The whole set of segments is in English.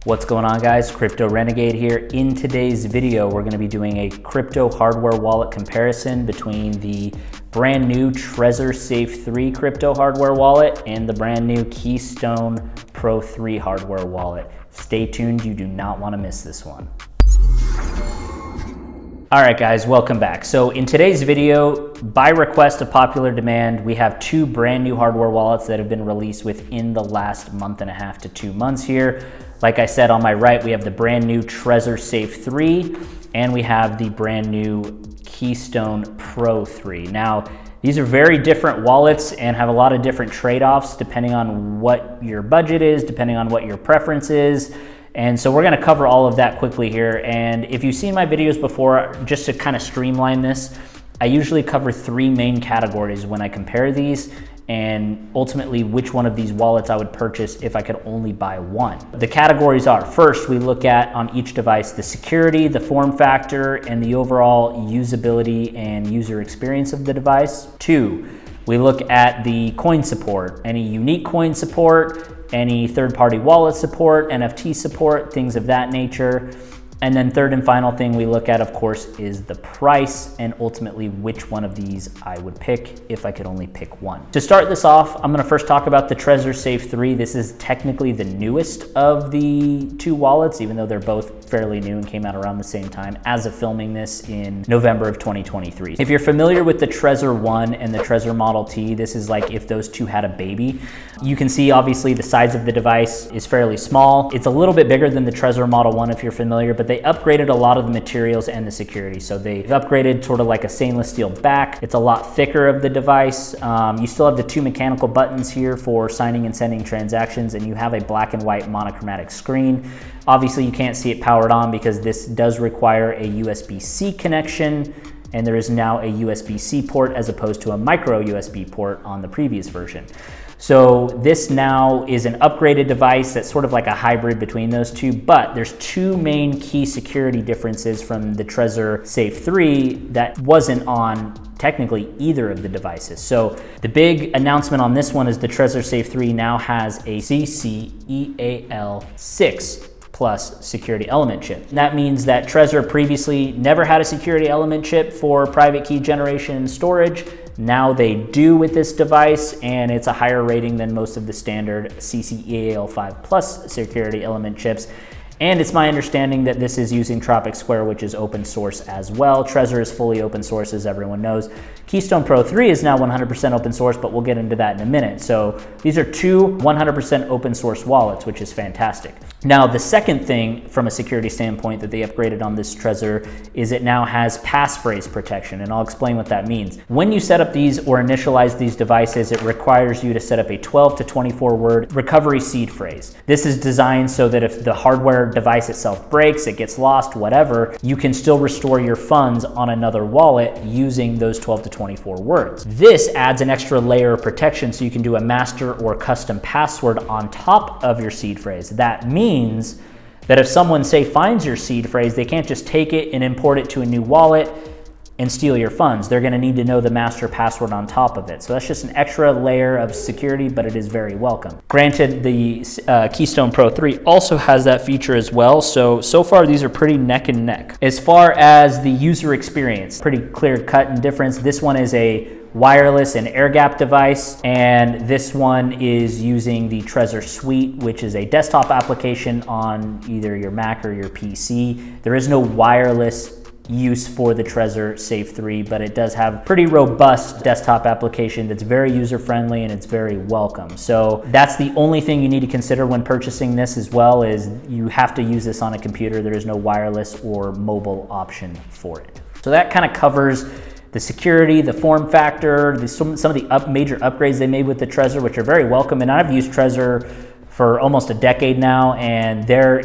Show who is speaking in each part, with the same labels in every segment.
Speaker 1: What's going on, guys? Crypto Renegade here. In today's video, we're going to be doing a crypto hardware wallet comparison between the brand new Trezor Safe 3 crypto hardware wallet and the brand new Keystone Pro 3 hardware wallet. Stay tuned, you do not want to miss this one. All right, guys, welcome back. So in today's video, by request of popular demand, we have two brand new hardware wallets that have been released within the last month and a half to 2 months here. Like I said, on my right, we have the brand new Trezor Safe 3, and we have the brand new Keystone Pro 3. Now, these are very different wallets and have a lot of different trade-offs depending on what your budget is, depending on what your preference is. And so we're gonna cover all of that quickly here. And if you've seen my videos before, just to kind of streamline this, I usually cover three main categories when I compare these, and ultimately which one of these wallets I would purchase if I could only buy one. The categories are, first, we look at on each device the security, the form factor, and the overall usability and user experience of the device. Two, we look at the coin support, any unique coin support, any third-party wallet support, NFT support, things of that nature. And then third and final thing we look at, of course, is the price and ultimately which one of these I would pick if I could only pick one. To start this off, I'm gonna first talk about the Trezor Safe 3. This is technically the newest of the two wallets, even though they're both fairly new and came out around the same time as of filming this in November of 2023. If you're familiar with the Trezor 1 and the Trezor Model T, this is like if those two had a baby. You can see obviously the size of the device is fairly small. It's a little bit bigger than the Trezor Model 1 if you're familiar, but they upgraded a lot of the materials and the security. So they've upgraded sort of like a stainless steel back. It's a lot thicker of the device. You still have the two mechanical buttons here for signing and sending transactions, and you have a black and white monochromatic screen. Obviously you can't see it powered on because this does require a USB-C connection, and there is now a USB-C port as opposed to a micro USB port on the previous version. So this now is an upgraded device that's sort of like a hybrid between those two, but there's two main key security differences from the Trezor Safe 3 that wasn't on technically either of the devices. So the big announcement on this one is the Trezor Safe 3 now has a CCEAL6 plus security element chip. That means that Trezor previously never had a security element chip for private key generation and storage. Now they do with this device, and it's a higher rating than most of the standard CCEAL5 plus security element chips. And it's my understanding that this is using Tropic Square, which is open source as well. Trezor is fully open source, as everyone knows. Keystone Pro 3 is now 100% open source, but we'll get into that in a minute. So these are two 100% open source wallets, which is fantastic. Now, the second thing from a security standpoint that they upgraded on this Trezor is it now has passphrase protection, and I'll explain what that means. When you set up these or initialize these devices, it requires you to set up a 12 to 24 word recovery seed phrase. This is designed so that if the hardware device itself breaks, it gets lost, whatever, you can still restore your funds on another wallet using those 12 to 24 words. This adds an extra layer of protection so you can do a master or custom password on top of your seed phrase. That means that if someone, say, finds your seed phrase, they can't just take it and import it to a new wallet and steal your funds. They're gonna need to know the master password on top of it. So that's just an extra layer of security, but it is very welcome. Granted, the Keystone Pro 3 also has that feature as well. So far these are pretty neck and neck. As far as the user experience, pretty clear cut and difference. This one is a wireless and air gap device, and this one is using the Trezor Suite, which is a desktop application on either your Mac or your PC. There is no wireless use for the Trezor Safe 3, but it does have pretty robust desktop application that's very user-friendly and it's very welcome. So that's the only thing you need to consider when purchasing this as well, is you have to use this on a computer. There is no wireless or mobile option for it. So that kind of covers the security, the form factor, some of the major upgrades they made with the Trezor, which are very welcome. And I've used Trezor for almost a decade now, and their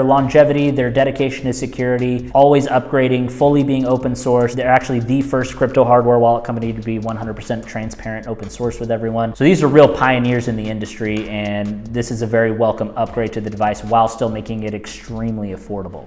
Speaker 1: longevity, their dedication to security, always upgrading, fully being open source. They're actually the first crypto hardware wallet company to be 100% transparent, open source with everyone. So these are real pioneers in the industry, and this is a very welcome upgrade to the device while still making it extremely affordable.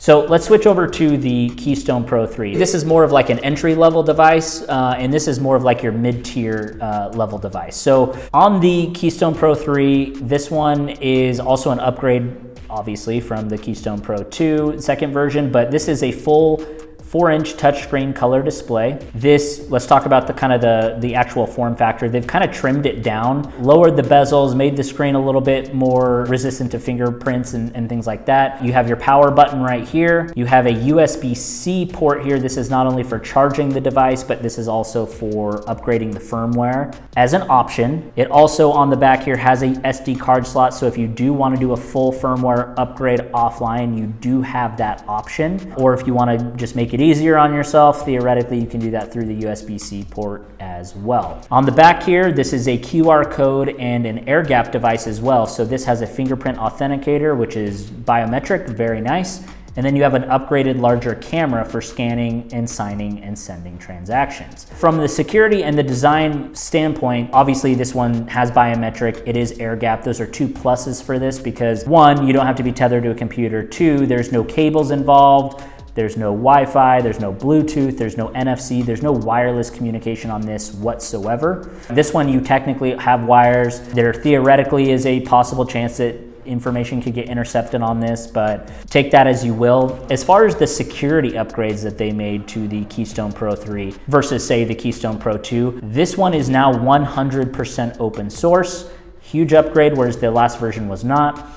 Speaker 1: So let's switch over to the Keystone Pro 3. This is more of like an entry-level device, and this is more of like your mid-tier level device. So on the Keystone Pro 3, this one is also an upgrade, obviously, from the Keystone Pro 2 second version, but this is a full 4-inch touchscreen color display. This, let's talk about the kind of the actual form factor. They've kind of trimmed it down, lowered the bezels, made the screen a little bit more resistant to fingerprints and things like that. You have your power button right here. You have a USB-C port here. This is not only for charging the device, but this is also for upgrading the firmware as an option. It also on the back here has a SD card slot. So if you do want to do a full firmware upgrade offline, you do have that option. Or if you want to just make it easier on yourself, theoretically you can do that through the USB-C port as well. On the back here, this is a QR code and an air gap device as well. So this has a fingerprint authenticator, which is biometric, very nice. And then you have an upgraded larger camera for scanning and signing and sending transactions. From the security and the design standpoint, obviously this one has biometric, it is air gap. Those are two pluses for this because one, you don't have to be tethered to a computer. Two, there's no cables involved. There's no Wi-Fi, there's no Bluetooth, there's no NFC, there's no wireless communication on this whatsoever. This one, you technically have wires. There theoretically is a possible chance that information could get intercepted on this, but take that as you will. As far as the security upgrades that they made to the Keystone Pro 3 versus say the Keystone Pro 2, this one is now 100% open source. Huge upgrade, whereas the last version was not.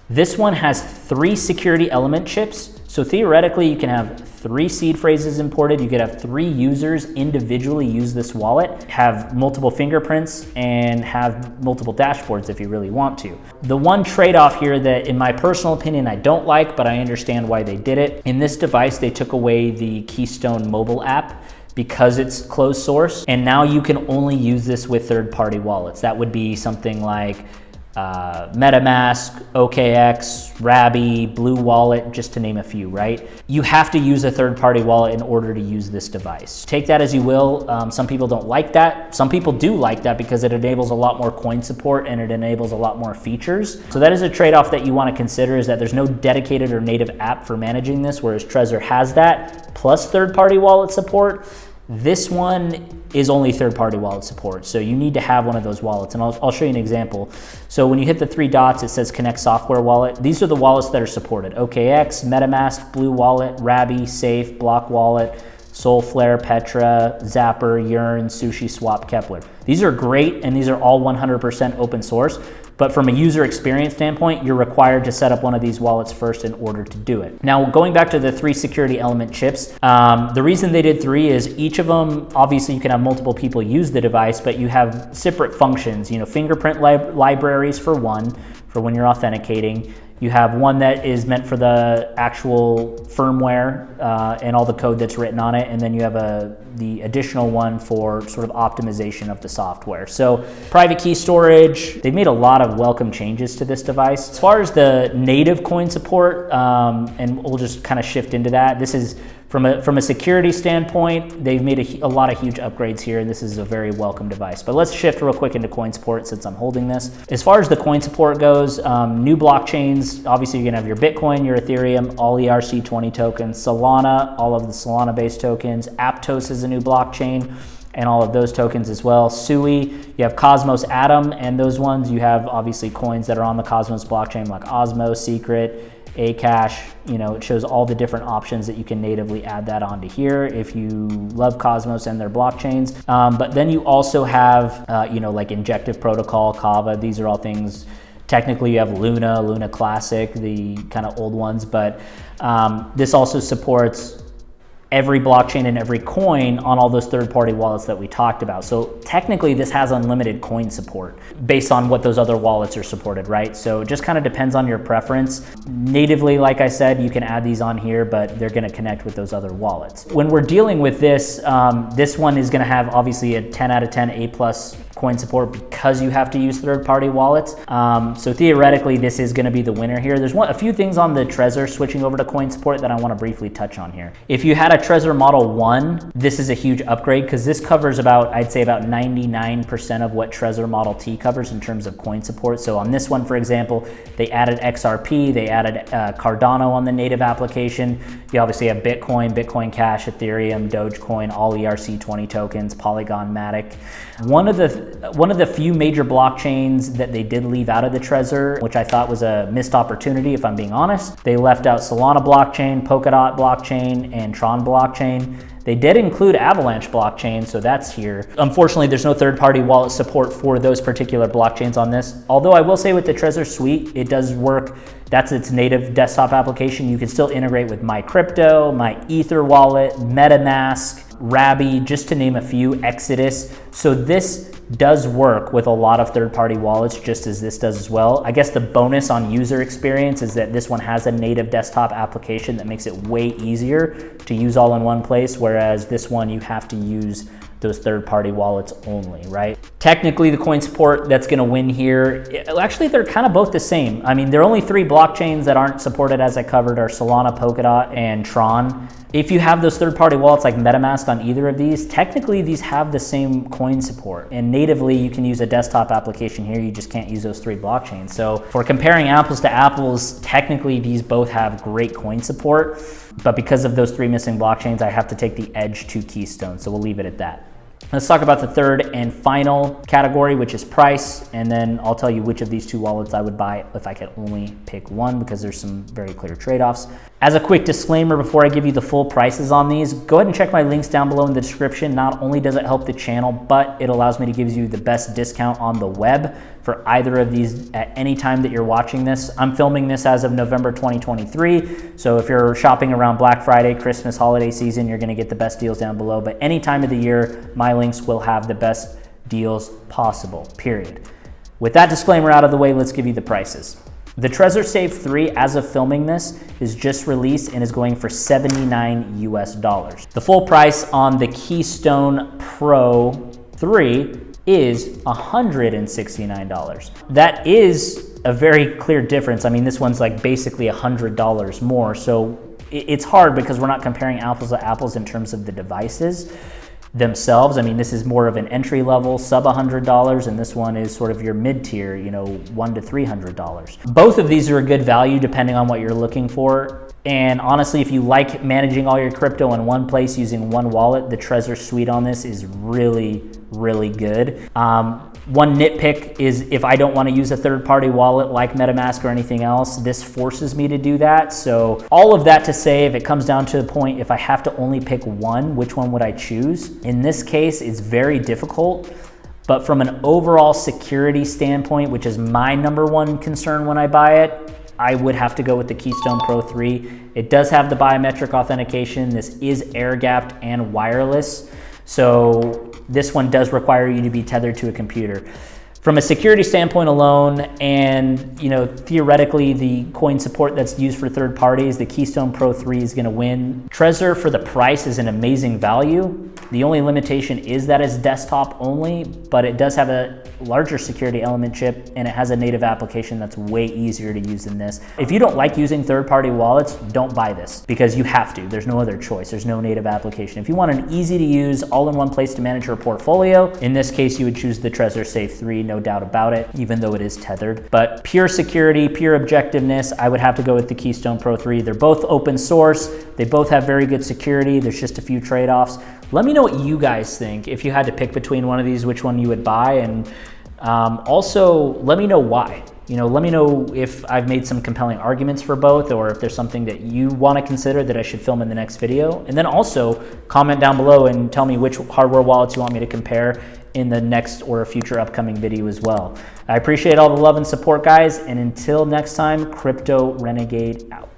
Speaker 1: This one has 3 security element chips. So theoretically, you can have 3 seed phrases imported. You could have 3 users individually use this wallet, have multiple fingerprints, and have multiple dashboards if you really want to. The one trade-off here that, in my personal opinion, I don't like, but I understand why they did it. In this device, they took away the Keystone mobile app because it's closed source, and now you can only use this with third-party wallets. That would be something like MetaMask, OKX, Rabby, Blue Wallet, just to name a few, right? You have to use a third-party wallet in order to use this device. Take that as you will. Some people don't like that. Some people do like that because it enables a lot more coin support and it enables a lot more features. So that is a trade-off that you want to consider, is that there's no dedicated or native app for managing this, whereas Trezor has that, plus third-party wallet support. This one is only third-party wallet support, so you need to have one of those wallets, and I'll show you an example. So when you hit the 3 dots, it says Connect Software Wallet. These are the wallets that are supported: OKX, MetaMask, Blue Wallet, Rabby, Safe, Block Wallet, Soulflare, Petra, Zapper, Yearn, Sushi Swap, Kepler. These are great, and these are all 100% open source. But from a user experience standpoint, you're required to set up one of these wallets first in order to do it. Now, going back to the 3 security element chips, the reason they did 3 is each of them, obviously you can have multiple people use the device, but you have separate functions. You know, fingerprint libraries for one, for when you're authenticating. You have one that is meant for the actual firmware and all the code that's written on it, and then you have the additional one for sort of optimization of the software. So private key storage, they've made a lot of welcome changes to this device. As far as the native coin support, and we'll just kind of shift into that, this is from a security standpoint, they've made a lot of huge upgrades here, and this is a very welcome device. But let's shift real quick into coin support since I'm holding this. As far as the coin support goes, new blockchains, obviously you're gonna have your Bitcoin, your Ethereum, all ERC20 tokens, Solana, all of the Solana-based tokens, Aptos is a new blockchain, and all of those tokens as well. Sui, you have Cosmos Atom, and those ones, you have obviously coins that are on the Cosmos blockchain like Osmo, Secret, Akash. You know, it shows all the different options that you can natively add that onto here if you love Cosmos and their blockchains. But then you also have, you know, like Injective Protocol, Kava. These are all things. Technically, you have Luna Classic, the kind of old ones, but this also supports every blockchain and every coin on all those third-party wallets that we talked about. So technically this has unlimited coin support based on what those other wallets are supported, right? So it just kind of depends on your preference. Natively, like I said, you can add these on here, but they're gonna connect with those other wallets. When we're dealing with this, this one is gonna have obviously a 10 out of 10 A+ coin support because you have to use third-party wallets. So theoretically, this is going to be the winner here. There's a few things on the Trezor switching over to coin support that I want to briefly touch on here. If you had a Trezor Model 1, this is a huge upgrade because this covers about, I'd say about 99% of what Trezor Model T covers in terms of coin support. So on this one, for example, they added XRP, they added Cardano on the native application. You obviously have Bitcoin, Bitcoin Cash, Ethereum, Dogecoin, all ERC20 tokens, Polygon, Matic. One of the few major blockchains that they did leave out of the Trezor, which I thought was a missed opportunity if I'm being honest, they left out Solana blockchain, Polkadot blockchain, and Tron blockchain. They did include Avalanche blockchain, so that's here. Unfortunately, there's no third-party wallet support for those particular blockchains on this. Although I will say with the Trezor Suite, it does work. That's its native desktop application. You can still integrate with MyCrypto, My Ether wallet, MetaMask, Rabby, just to name a few, Exodus. So this does work with a lot of third-party wallets, just as this does as well. I guess the bonus on user experience is that this one has a native desktop application that makes it way easier to use all in one place, whereas this one you have to use those third-party wallets only, right? Technically, the coin support that's gonna win here, actually they're kind of both the same. I mean, there are only 3 blockchains that aren't supported, as I covered, are Solana, Polkadot, and Tron. If you have those third-party wallets like MetaMask on either of these, technically these have the same coin support. And natively, you can use a desktop application here, you just can't use those 3 blockchains. So for comparing apples to apples, technically these both have great coin support, but because of those 3 missing blockchains, I have to take the edge to Keystone, so we'll leave it at that. Let's talk about the third and final category, which is price, and then I'll tell you which of these 2 wallets I would buy if I could only pick one, because there's some very clear trade-offs. As a quick disclaimer, before I give you the full prices on these, go ahead and check my links down below in the description. Not only does it help the channel, but it allows me to give you the best discount on the web for either of these at any time that you're watching this. I'm filming this as of November 2023, so if you're shopping around Black Friday, Christmas, holiday season, you're gonna get the best deals down below, but any time of the year, my links will have the best deals possible, period. With that disclaimer out of the way, let's give you the prices. The Trezor Safe 3, as of filming this, is just released and is going for $79 US. The full price on the Keystone Pro 3 is $169. That is a very clear difference. I mean, this one's like basically $100 more. So it's hard because we're not comparing apples to apples in terms of the devices themselves. I mean, this is more of an entry level, sub $100, and this one is sort of your mid tier, you know, $100 to $300. Both of these are a good value depending on what you're looking for. And honestly, if you like managing all your crypto in one place using one wallet, the Trezor Suite on this is really, really good. One nitpick is if I don't want to use a third-party wallet like MetaMask or anything else, this forces me to do that. So all of that to say, if it comes down to the point, if I have to only pick one, which one would I choose? In this case, it's very difficult. But from an overall security standpoint, which is my #1 concern when I buy it, I would have to go with the Keystone Pro 3. It does have the biometric authentication. This is air-gapped and wireless. So this one does require you to be tethered to a computer. From a security standpoint alone, and you know, theoretically the coin support that's used for third parties, the Keystone Pro 3 is gonna win. Trezor for the price is an amazing value. The only limitation is that it's desktop only, but it does have a larger security element chip and it has a native application that's way easier to use than this. If you don't like using third-party wallets, don't buy this because you have to. There's no other choice. There's no native application. If you want an easy to use, all-in-one place to manage your portfolio, in this case, you would choose the Trezor Safe 3, no doubt about it, even though it is tethered. But pure security, pure objectiveness, I would have to go with the Keystone Pro 3. They're both open source. They both have very good security. There's just a few trade-offs. Let me know what you guys think. If you had to pick between one of these, which one you would buy, and also let me know why. You know, let me know if I've made some compelling arguments for both, or if there's something that you want to consider that I should film in the next video. And then also comment down below and tell me which hardware wallets you want me to compare in the next or a future upcoming video as well. I appreciate all the love and support, guys, and until next time, Crypto Renegade out.